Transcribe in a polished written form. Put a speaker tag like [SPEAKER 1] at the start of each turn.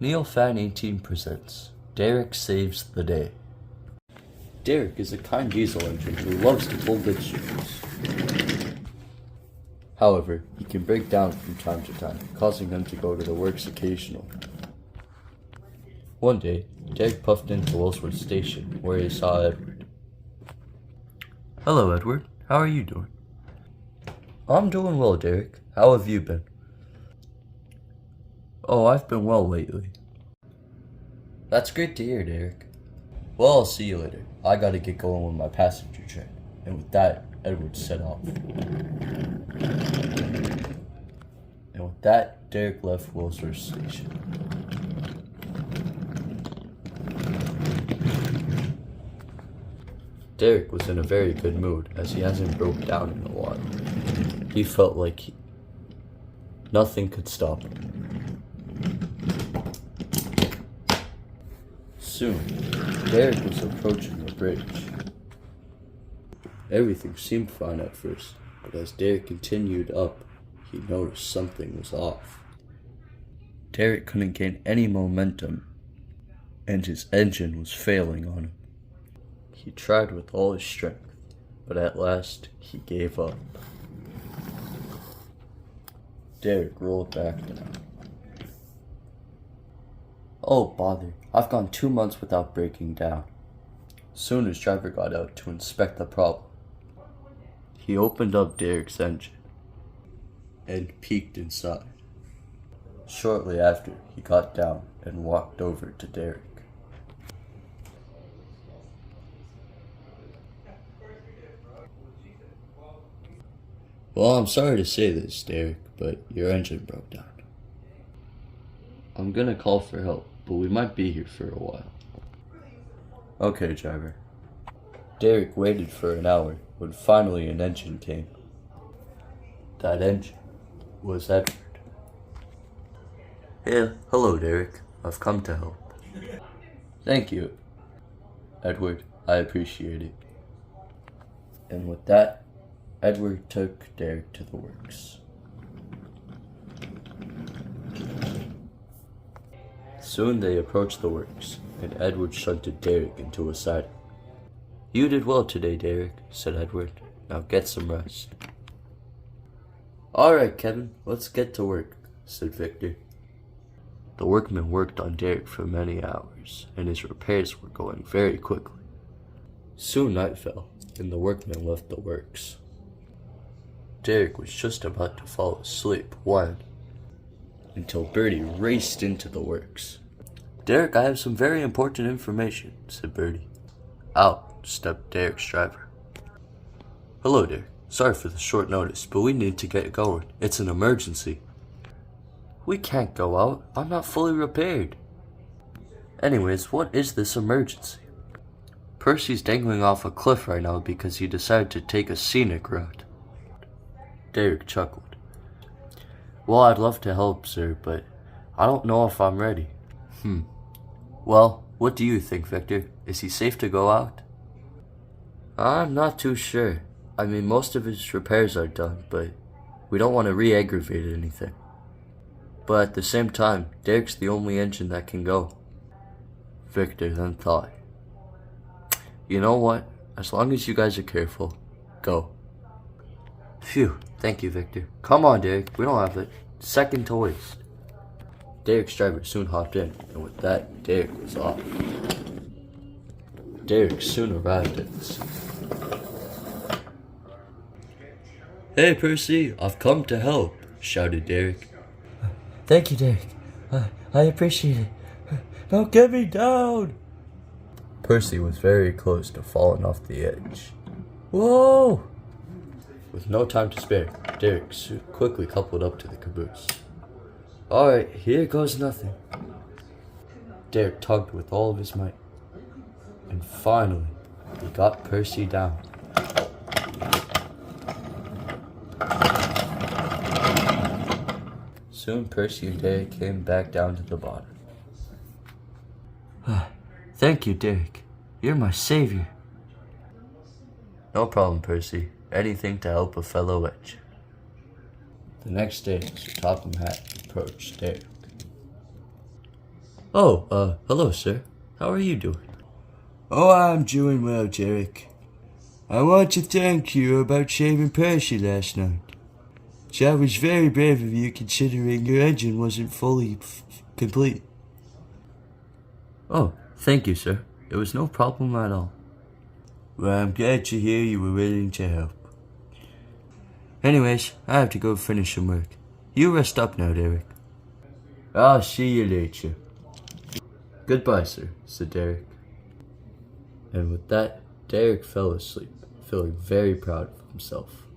[SPEAKER 1] NeoFan18 presents Derek Saves the Day. Derek is a kind diesel engine who loves to pull big strings. However, he can break down from time to time, causing him to go to the works occasionally. One day, Derek puffed into Willsworth Station, where he saw Edward. "Hello, Edward. How are you doing?" "I'm doing well, Derek. How have you been?" "Oh, I've been well lately." "That's great to hear, Derek. Well, I'll see you later. I gotta get going with my passenger train." And with that, Edward set off. And with that, Derek left Willsworth Station. Derek was in a very good mood, as he hasn't broke down in a while. He felt like nothing could stop him. Soon, Derek was approaching the bridge. Everything seemed fine at first, but as Derek continued up, he noticed something was off. Derek couldn't gain any momentum, and his engine was failing on him. He tried with all his strength, but at last he gave up. Derek rolled back down. "Oh, bother. I've gone 2 months without breaking down." Soon his driver got out to inspect the problem. He opened up Derek's engine and peeked inside. Shortly after, he got down and walked over to Derek. "Well, I'm sorry to say this, Derek, but your engine broke down. I'm gonna call for help, but we might be here for a while." "Okay, driver." Derek waited for an hour when finally an engine came. That engine was Edward. "Hey, hello, Derek. I've come to help." "Thank you, Edward. I appreciate it." And with that, Edward took Derek to the works. Soon they approached the works, and Edward shunted Derek into a siding. "You did well today, Derek," said Edward. "Now get some rest." "All right, Kevin, let's get to work," said Victor. The workmen worked on Derek for many hours, and his repairs were going very quickly. Soon night fell, and the workmen left the works. Derek was just about to fall asleep when, until Bertie raced into the works. "Derek, I have some very important information," said Bertie. Out stepped Derek's driver. "Hello, Derek. Sorry for the short notice, but we need to get going. It's an emergency." "We can't go out. I'm not fully repaired." "Anyways, what is this emergency?" "Percy's dangling off a cliff right now because he decided to take a scenic route." Derek chuckled. "Well, I'd love to help, sir, but I don't know if I'm ready." Well, what do you think, Victor? Is he safe to go out?" "I'm not too sure. I mean, most of his repairs are done, but we don't want to re-aggravate anything. But at the same time, Derek's the only engine that can go." Victor then thought, "You know what? As long as you guys are careful, go." "Phew, thank you, Victor. Come on, Derek, we don't have a second to waste." Derek's driver soon hopped in, and with that, Derek was off. Derek soon arrived at the scene. "Hey, Percy, I've come to help," shouted Derek. "Thank you, Derek. I appreciate it. Now get me down." Percy was very close to falling off the edge. "Whoa!" With no time to spare, Derek quickly coupled up to the caboose. "All right, here goes nothing." Derek tugged with all of his might, and finally, he got Percy down. Soon, Percy and Derek came back down to the bottom. "Thank you, Derek. You're my savior." "No problem, Percy. Anything to help a fellow engine." The next day, Sir Topham Hatt approached Derek. Oh, hello, sir. How are you doing? Oh, I'm doing well, Derek. I want to thank you about saving Percy last night. That was very brave of you considering your engine wasn't fully complete. Oh, thank you, sir. It was no problem at all. Well, I'm glad to hear you were willing to help. Anyways, I have to go finish some work. You rest up now, Derek. I'll see you later. Goodbye, sir, said Derek. And with that, Derek fell asleep, feeling very proud of himself.